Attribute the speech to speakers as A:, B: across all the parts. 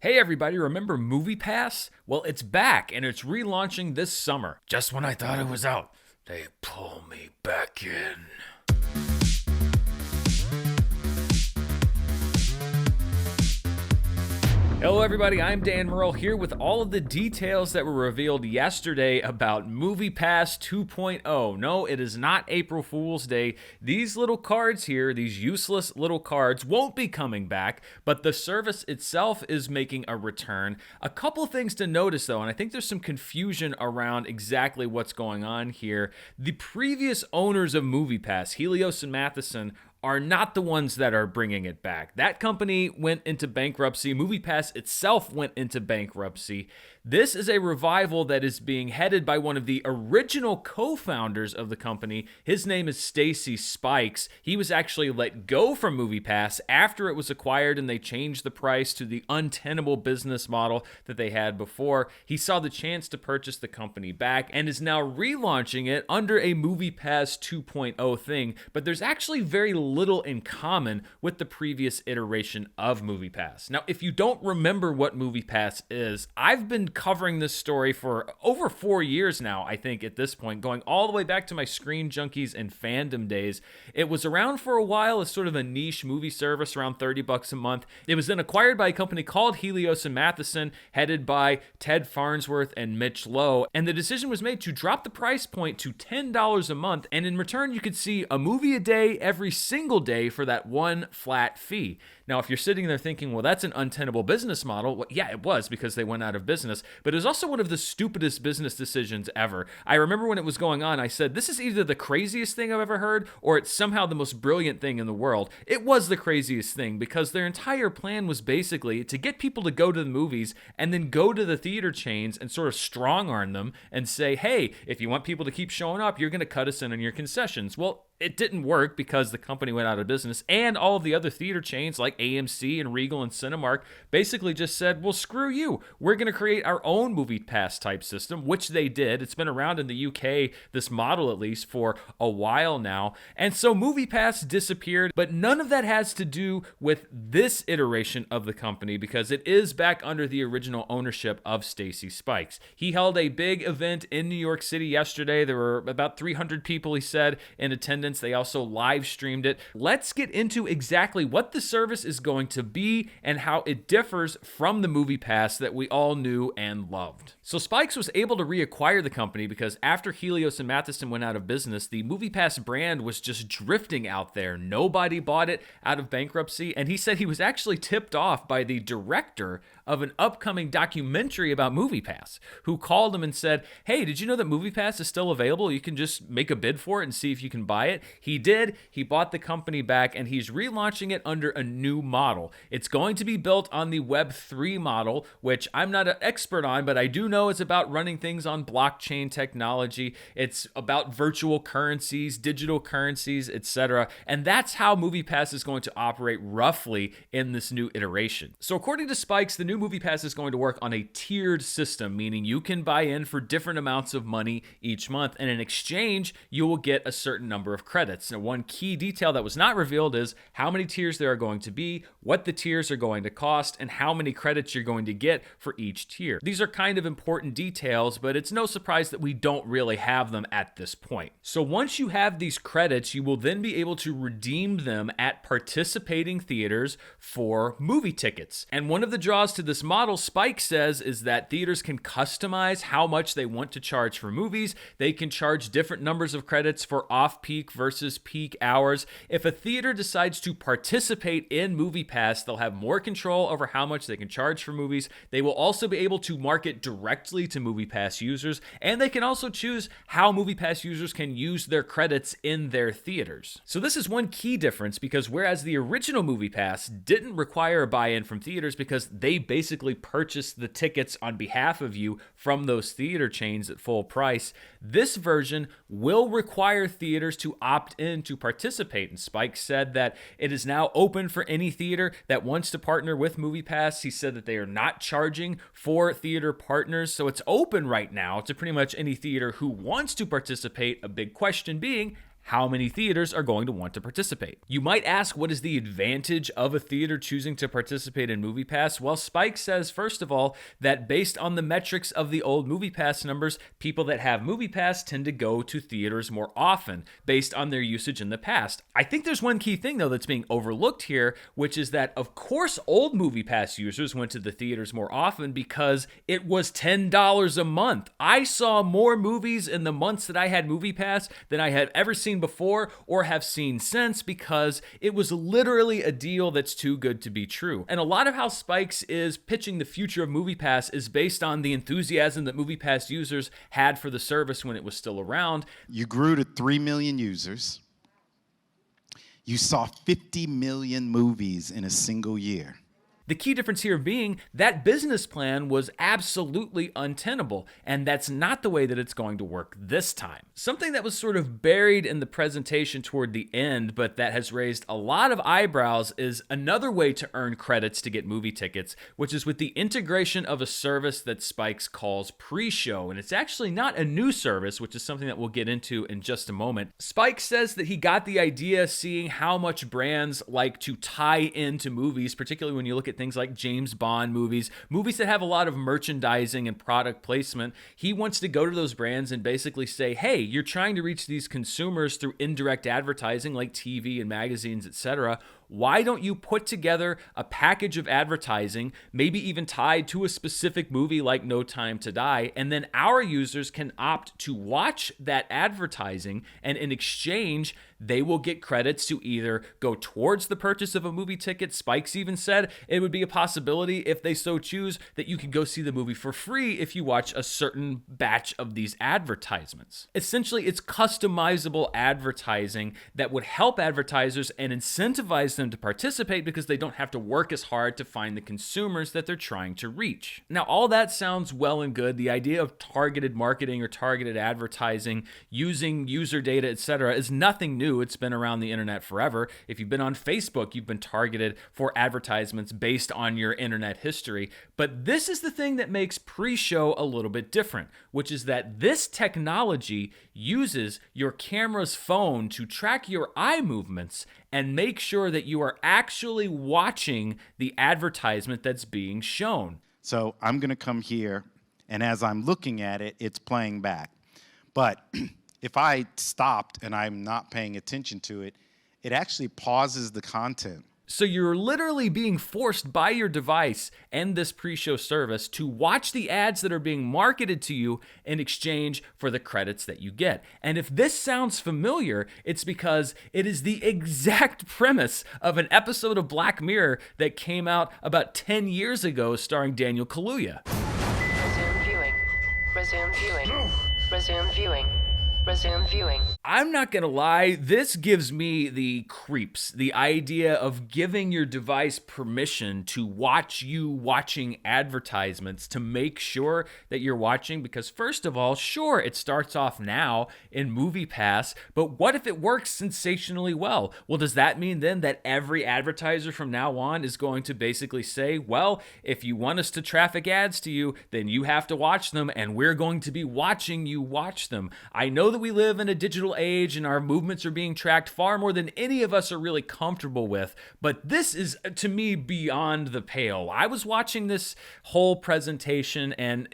A: Hey everybody, remember MoviePass? Well, it's back and it's relaunching this summer. Just when I thought it was out, they pull me back in. Hello everybody, I'm Dan Murrell here with all of the details that were revealed yesterday about MoviePass 2.0. No, it is not April Fool's Day. These little cards here, these useless little cards, won't be coming back, but the service itself is making a return. A couple things to notice though, and I think there's some confusion around exactly what's going on here. The previous owners of MoviePass, Helios and Matheson, are not the ones that are bringing it back. That company went into bankruptcy. MoviePass itself went into bankruptcy. This is a revival that is being headed by one of the original co-founders of the company. His name is Stacy Spikes. He was actually let go from MoviePass after it was acquired and they changed the price to the untenable business model that they had before. He saw the chance to purchase the company back and is now relaunching it under a MoviePass 2.0 thing, but there's actually very little in common with the previous iteration of MoviePass. Now, if you don't remember what MoviePass is, I've been covering this story for over 4 years now, I think, at this point, going all the way back to my Screen Junkies and fandom days. It was around for a while as sort of a niche movie service, around $30 a month. It was then acquired by a company called Helios and Matheson, headed by Ted Farnsworth and Mitch Lowe, and the decision was made to drop the price point to $10 a month, and in return, you could see a movie a day every single day for that one flat fee. Now, if you're sitting there thinking, well, that's an untenable business model, well, yeah, it was because they went out of business, but it was also one of the stupidest business decisions ever. I remember when it was going on, I said, this is either the craziest thing I've ever heard or it's somehow the most brilliant thing in the world. It was the craziest thing because their entire plan was basically to get people to go to the movies and then go to the theater chains and sort of strong arm them and say, hey, if you want people to keep showing up, you're going to cut us in on your concessions. Well, it didn't work because the company went out of business, and all of the other theater chains like AMC and Regal and Cinemark basically just said, well, screw you. We're going to create our own MoviePass type system, which they did. It's been around in the UK, this model at least, for a while now. And so MoviePass disappeared, but none of that has to do with this iteration of the company because it is back under the original ownership of Stacy Spikes. He held a big event in New York City yesterday. There were about 300 people, he said, in attendance. They also live streamed it. Let's get into exactly what the service is going to be and how it differs from the MoviePass that we all knew and loved. So Spikes was able to reacquire the company because after Helios and Matheson went out of business, the MoviePass brand was just drifting out there. Nobody bought it out of bankruptcy, and he said he was actually tipped off by the director of an upcoming documentary about MoviePass, who called him and said, hey, did you know that MoviePass is still available? You can just make a bid for it and see if you can buy it. He did. He bought the company back, and he's relaunching it under a new model. It's going to be built on the Web3 model, which I'm not an expert on, but I do know it's about running things on blockchain technology. It's about virtual currencies, digital currencies, etc. And that's how MoviePass is going to operate roughly in this new iteration. So according to Spikes, the new MoviePass is going to work on a tiered system, meaning you can buy in for different amounts of money each month, and in exchange, you will get a certain number of credits. Now, one key detail that was not revealed is how many tiers there are going to be, what the tiers are going to cost, and how many credits you're going to get for each tier. These are kind of important details, but it's no surprise that we don't really have them at this point. So once you have these credits, you will then be able to redeem them at participating theaters for movie tickets. And one of the draws to this model, Spike says, is that theaters can customize how much they want to charge for movies. They can charge different numbers of credits for off-peak versus peak hours. If a theater decides to participate in MoviePass, they'll have more control over how much they can charge for movies. They will also be able to market directly to MoviePass users, and they can also choose how MoviePass users can use their credits in their theaters. So this is one key difference because whereas the original MoviePass didn't require a buy-in from theaters because they basically purchased the tickets on behalf of you from those theater chains at full price, this version will require theaters to opt in to participate. And Spike said that it is now open for any theater that wants to partner with MoviePass. He said that they are not charging for theater partners, so it's open right now to pretty much any theater who wants to participate. A big question being, how many theaters are going to want to participate. You might ask, what is the advantage of a theater choosing to participate in MoviePass? Well, Spike says, first of all, that based on the metrics of the old MoviePass numbers, people that have MoviePass tend to go to theaters more often based on their usage in the past. I think there's one key thing, though, that's being overlooked here, which is that, of course, old MoviePass users went to the theaters more often because it was $10 a month. I saw more movies in the months that I had MoviePass than I had ever seen before or have seen since, because it was literally a deal that's too good to be true. And a lot of how Spikes is pitching the future of MoviePass is based on the enthusiasm that MoviePass users had for the service when it was still around.
B: You grew to 3 million users. You saw 50 million movies in a single year.
A: The key difference here being that business plan was absolutely untenable, and that's not the way that it's going to work this time. Something that was sort of buried in the presentation toward the end, but that has raised a lot of eyebrows, is another way to earn credits to get movie tickets, which is with the integration of a service that Spikes calls pre-show. And it's actually not a new service, which is something that we'll get into in just a moment. Spikes says that he got the idea seeing how much brands like to tie into movies, particularly when you look at things like James Bond movies that have a lot of merchandising and product placement. He wants to go to those brands and basically say, hey, you're trying to reach these consumers through indirect advertising like TV and magazines, etc. Why don't you put together a package of advertising, maybe even tied to a specific movie like No Time to Die, and then our users can opt to watch that advertising, and in exchange, they will get credits to either go towards the purchase of a movie ticket. Spikes even said it would be a possibility, if they so choose, that you could go see the movie for free if you watch a certain batch of these advertisements. Essentially, it's customizable advertising that would help advertisers and incentivize them to participate because they don't have to work as hard to find the consumers that they're trying to reach. Now, all that sounds well and good. The idea of targeted marketing or targeted advertising using user data, etc., is nothing new. It's been around the internet forever. If you've been on Facebook, you've been targeted for advertisements based on your internet history. But this is the thing that makes pre-show a little bit different, which is that this technology uses your camera's phone to track your eye movements and make sure that you are actually watching the advertisement that's being shown.
B: So I'm going to come here, and as I'm looking at it, it's playing back. But if I stopped and I'm not paying attention to it, it actually pauses the content.
A: So you're literally being forced by your device and this pre-show service to watch the ads that are being marketed to you in exchange for the credits that you get. And if this sounds familiar, it's because it is the exact premise of an episode of Black Mirror that came out about 10 years ago starring Daniel Kaluuya.
C: Resume viewing. Resume viewing. Resume viewing. Resume viewing.
A: I'm not gonna lie, this gives me the creeps. The idea of giving your device permission to watch you watching advertisements to make sure that you're watching, because first of all, sure, it starts off now in MoviePass, but what if it works sensationally well? Well, does that mean then that every advertiser from now on is going to basically say, well, if you want us to traffic ads to you, then you have to watch them, and we're going to be watching you watch them? I know that we live in a digital age and our movements are being tracked far more than any of us are really comfortable with, but this is, to me, beyond the pale. I was watching this whole presentation and,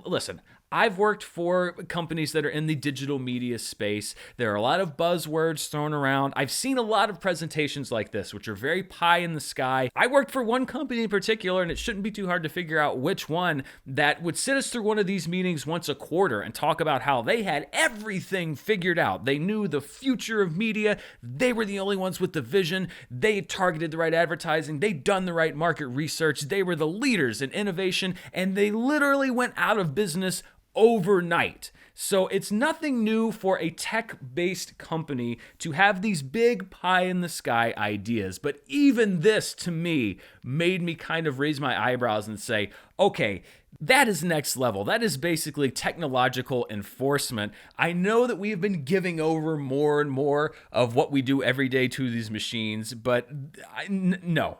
A: listen, I've worked for companies that are in the digital media space. There are a lot of buzzwords thrown around. I've seen a lot of presentations like this, which are very pie in the sky. I worked for one company in particular, and it shouldn't be too hard to figure out which one, that would sit us through one of these meetings once a quarter and talk about how they had everything figured out. They knew the future of media. They were the only ones with the vision. They targeted the right advertising. They'd done the right market research. They were the leaders in innovation, and they literally went out of business overnight. So it's nothing new for a tech-based company to have these big pie-in-the-sky ideas. But even this, to me, made me kind of raise my eyebrows and say, okay, that is next level. That is basically technological enforcement. I know that we have been giving over more and more of what we do every day to these machines, but no.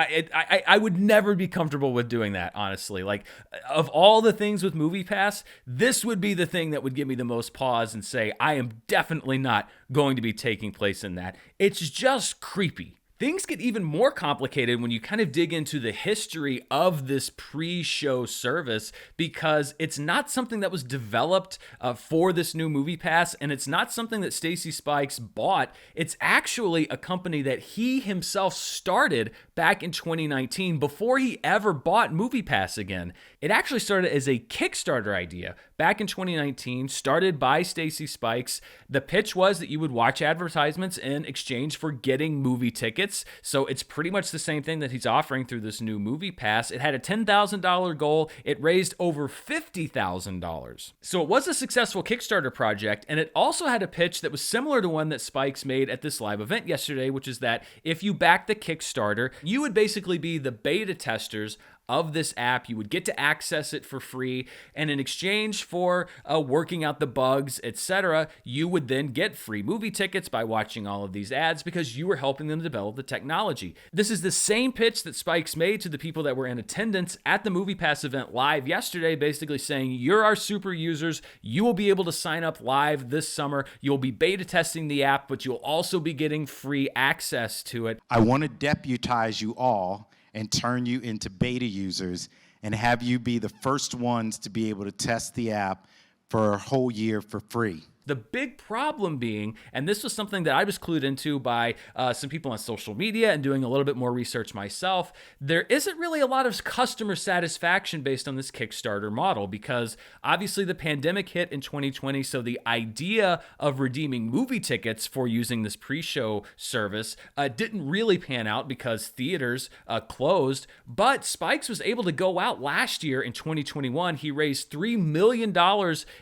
A: I would never be comfortable with doing that, honestly. Like, of all the things with MoviePass, this would be the thing that would give me the most pause and say, I am definitely not going to be taking place in that. It's just creepy. Things get even more complicated when you kind of dig into the history of this pre-show service, because it's not something that was developed for this new MoviePass, and it's not something that Stacy Spikes bought. It's actually a company that he himself started back in 2019 before he ever bought MoviePass again. It actually started as a Kickstarter idea back in 2019, started by Stacy Spikes. The pitch was that you would watch advertisements in exchange for getting movie tickets. So it's pretty much the same thing that he's offering through this new MoviePass. It had a $10,000 goal. It raised over $50,000. So it was a successful Kickstarter project, and it also had a pitch that was similar to one that Spikes made at this live event yesterday, which is that if you back the Kickstarter, you would basically be the beta testers of this app. You would get to access it for free, and in exchange for working out the bugs, etc., you would then get free movie tickets by watching all of these ads because you were helping them develop the technology. This is the same pitch that Spikes made to the people that were in attendance at the MoviePass event live yesterday, basically saying, you're our super users, you will be able to sign up live this summer, you'll be beta testing the app, but you'll also be getting free access to it.
B: I want to deputize you all and turn you into beta users and have you be the first ones to be able to test the app for a whole year for free.
A: The big problem being, and this was something that I was clued into by some people on social media and doing a little bit more research myself, there isn't really a lot of customer satisfaction based on this Kickstarter model, because obviously the pandemic hit in 2020, so the idea of redeeming movie tickets for using this pre-show service didn't really pan out because theaters closed, but Spikes was able to go out last year in 2021. He raised $3 million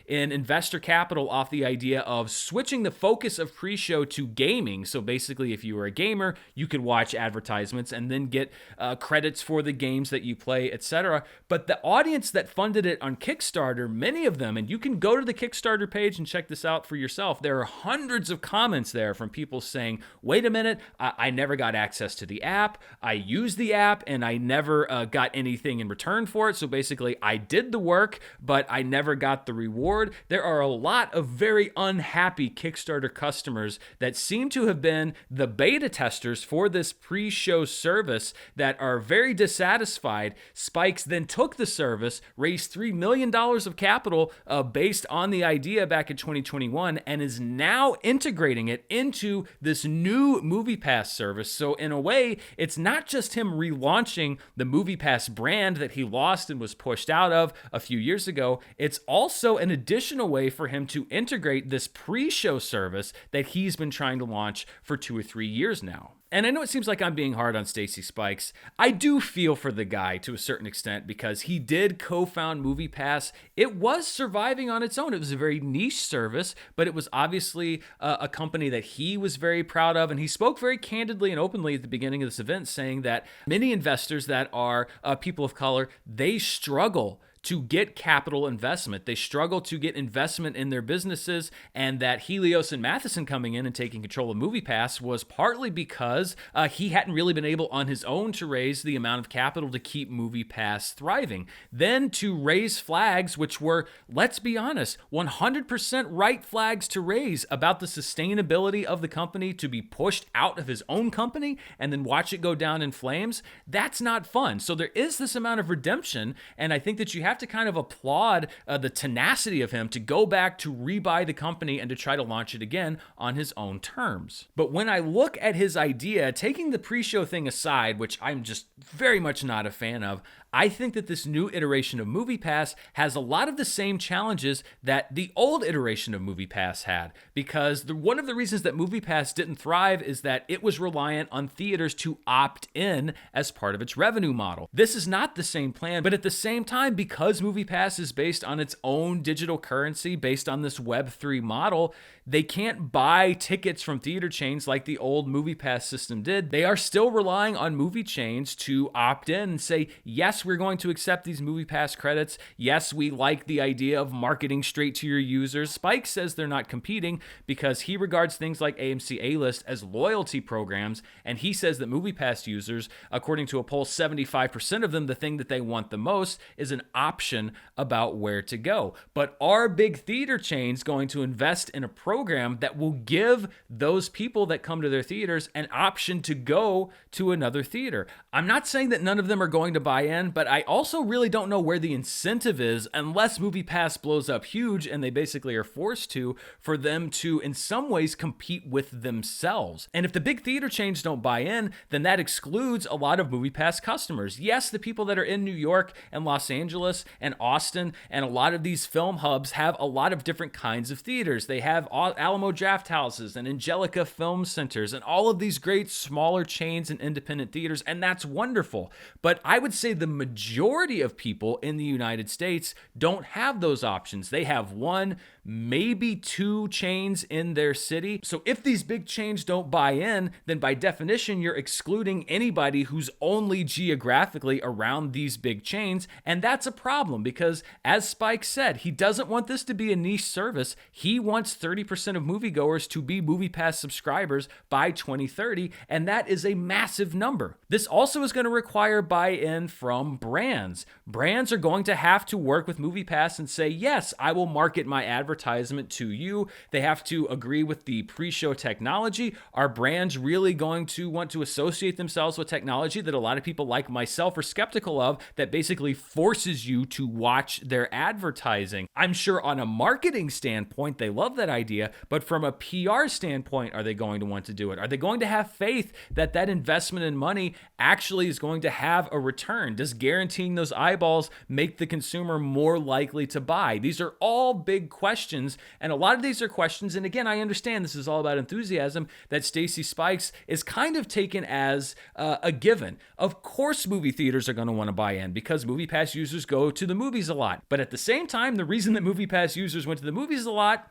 A: in investor capital off the idea of switching the focus of pre-show to gaming. So basically, if you were a gamer, you could watch advertisements and then get credits for the games that you play, etc. But the audience that funded it on Kickstarter, many of them, and you can go to the Kickstarter page and check this out for yourself, there are hundreds of comments there from people saying, wait a minute, I never got access to the app, I used the app, and I never got anything in return for it. So basically, I did the work, but I never got the reward. There are a lot of very unhappy Kickstarter customers that seem to have been the beta testers for this pre-show service that are very dissatisfied. Spikes then took the service, raised $3 million of capital based on the idea back in 2021, and is now integrating it into this new MoviePass service. So in a way, it's not just him relaunching the MoviePass brand that he lost and was pushed out of a few years ago. It's also an additional way for him to integrate this pre-show service that he's been trying to launch for 2 or 3 years now. And I know it seems like I'm being hard on Stacy Spikes. I do feel for the guy to a certain extent because he did co-found MoviePass. It was surviving on its own. It was a very niche service, but it was obviously a company that he was very proud of. And he spoke very candidly and openly at the beginning of this event saying that many investors that are people of color, they struggle to get capital investment. They struggle to get investment in their businesses, and that Helios and Matheson coming in and taking control of MoviePass was partly because he hadn't really been able on his own to raise the amount of capital to keep MoviePass thriving. Then to raise flags, which were, let's be honest, 100% right flags to raise about the sustainability of the company, to be pushed out of his own company and then watch it go down in flames. That's not fun. So there is this amount of redemption, and I think that you have to kind of applaud the tenacity of him to go back to rebuy the company and to try to launch it again on his own terms. But when I look at his idea, taking the pre-show thing aside, which I'm just very much not a fan of, I think that this new iteration of MoviePass has a lot of the same challenges that the old iteration of MoviePass had, because one of the reasons that MoviePass didn't thrive is that it was reliant on theaters to opt in as part of its revenue model. This is not the same plan, but at the same time, because MoviePass is based on its own digital currency, based on this Web3 model, they can't buy tickets from theater chains like the old MoviePass system did. They are still relying on movie chains to opt in and say, yes, yes, we're going to accept these MoviePass credits. Yes, we like the idea of marketing straight to your users. Spike says they're not competing because he regards things like AMC A-List as loyalty programs, and he says that MoviePass users, according to a poll, 75% of them, the thing that they want the most is an option about where to go. But are big theater chains going to invest in a program that will give those people that come to their theaters an option to go to another theater? I'm not saying that none of them are going to buy in, but I also really don't know where the incentive is unless MoviePass blows up huge and they basically are forced to, for them to in some ways compete with themselves. And if the big theater chains don't buy in, then that excludes a lot of MoviePass customers. Yes, the people that are in New York and Los Angeles and Austin and a lot of these film hubs have a lot of different kinds of theaters. They have Alamo Draft Houses and Angelica Film Centers and all of these great smaller chains and independent theaters, and that's wonderful. But I would say the majority of people in the United States don't have those options. They have one, maybe two chains in their city. So if these big chains don't buy in, then by definition, you're excluding anybody who's only geographically around these big chains. And that's a problem because, as Spike said, he doesn't want this to be a niche service. He wants 30% of moviegoers to be MoviePass subscribers by 2030, and that is a massive number. This also is going to require buy-in from brands. Brands are going to have to work with MoviePass and say, yes, I will market my advertisement to you. They have to agree with the pre-show technology. Are brands really going to want to associate themselves with technology that a lot of people like myself are skeptical of, that basically forces you to watch their advertising? I'm sure on a marketing standpoint, they love that idea, but from a PR standpoint, are they going to want to do it? Are they going to have faith that that investment in money actually is going to have a return? Does guaranteeing those eyeballs make the consumer more likely to buy? These are all big questions, and a lot of these are questions, and again, I understand this is all about enthusiasm, that Stacy Spikes is kind of taken as a given. Of course movie theaters are going to want to buy in because MoviePass users go to the movies a lot. But at the same time, the reason that MoviePass users went to the movies a lot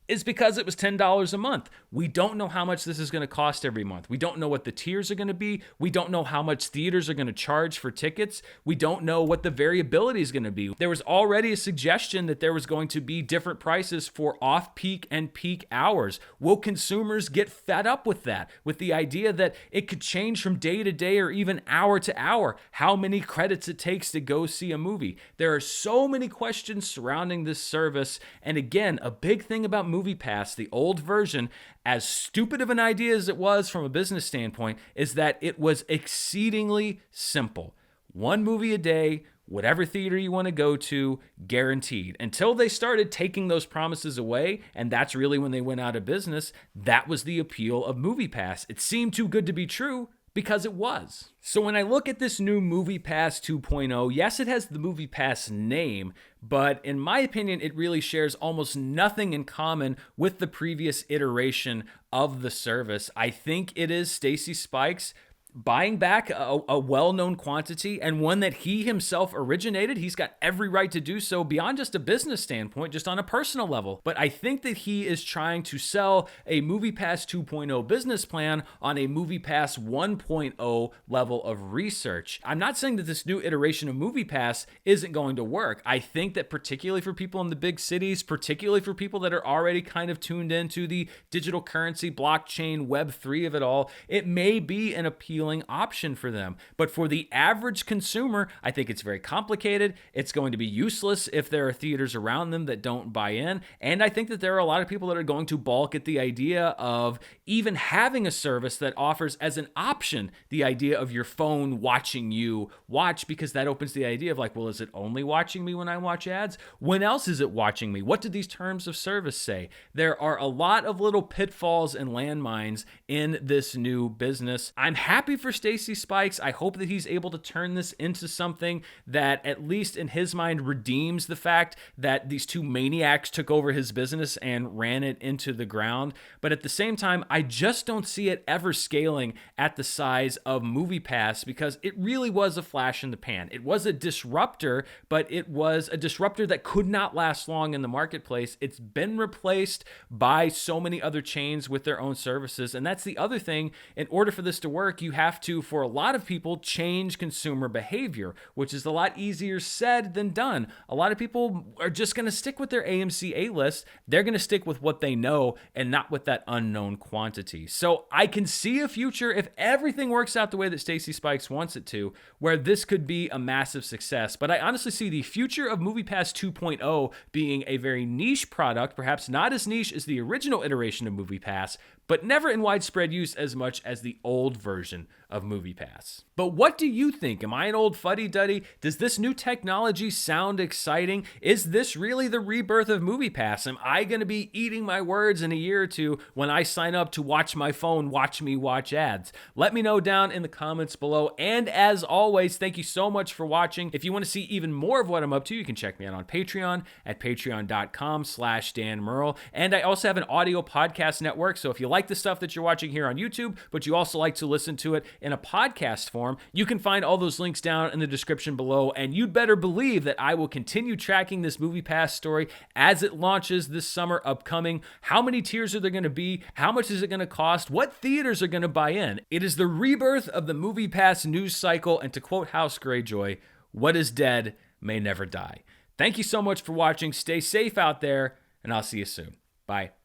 A: is because it was $10 a month. We don't know how much this is going to cost every month. We don't know what the tiers are going to be. We don't know how much theaters are going to charge for tickets. We don't know what the variability is going to be. There was already a suggestion that there was going to be different prices for off-peak and peak hours. Will consumers get fed up with that? With the idea that it could change from day to day or even hour to hour, how many credits it takes to go see a movie? There are so many questions surrounding this service. And again, a big thing about MoviePass, the old version, as stupid of an idea as it was from a business standpoint, is that it was exceedingly simple. One movie a day, whatever theater you want to go to, guaranteed. Until they started taking those promises away, and that's really when they went out of business, that was the appeal of MoviePass. It seemed too good to be true, because it was. So when I look at this new MoviePass 2.0, yes, it has the MoviePass name, but in my opinion, it really shares almost nothing in common with the previous iteration of the service. I think it is Stacy Spikes buying back a well-known quantity and one that he himself originated. He's got every right to do so beyond just a business standpoint, just on a personal level. But I think that he is trying to sell a MoviePass 2.0 business plan on a MoviePass 1.0 level of research. I'm not saying that this new iteration of MoviePass isn't going to work. I think that particularly for people in the big cities, particularly for people that are already kind of tuned into the digital currency, blockchain, Web3 of it all, it may be an appealing option for them. But for the average consumer, I think it's very complicated. It's going to be useless if there are theaters around them that don't buy in. And I think that there are a lot of people that are going to balk at the idea of even having a service that offers as an option the idea of your phone watching you watch, because that opens the idea of like, well, is it only watching me when I watch ads? When else is it watching me? What do these terms of service say? There are a lot of little pitfalls and landmines in this new business. I'm happy for Stacy Spikes. I hope that he's able to turn this into something that, at least in his mind, redeems the fact that these two maniacs took over his business and ran it into the ground. But at the same time, I just don't see it ever scaling at the size of MoviePass, because it really was a flash in the pan. It was a disruptor, but it was a disruptor that could not last long in the marketplace. It's been replaced by so many other chains with their own services. And that's the other thing. In order for this to work, you have to, for a lot of people, change consumer behavior, which is a lot easier said than done. A lot of people are just going to stick with their AMC A-list. They're going to stick with what they know and not with that unknown quantity. So I can see a future, if everything works out the way that Stacy Spikes wants it to, where this could be a massive success. But I honestly see the future of MoviePass 2.0 being a very niche product, perhaps not as niche as the original iteration of MoviePass, but never in widespread use as much as the old version of MoviePass. But what do you think? Am I an old fuddy-duddy? Does this new technology sound exciting? Is this really the rebirth of MoviePass? Am I going to be eating my words in a year or two when I sign up to watch my phone watch me watch ads? Let me know down in the comments below. And as always, thank you so much for watching. If you want to see even more of what I'm up to, you can check me out on Patreon at patreon.com/Dan Murrell. And I also have an audio podcast network, so if you like the stuff that you're watching here on YouTube, but you also like to listen to it in a podcast form, you can find all those links down in the description below, and you'd better believe that I will continue tracking this MoviePass story as it launches this summer upcoming. How many tiers are there going to be? How much is it going to cost? What theaters are going to buy in? It is the rebirth of the MoviePass news cycle, and to quote House Greyjoy, what is dead may never die. Thank you so much for watching. Stay safe out there, and I'll see you soon. Bye.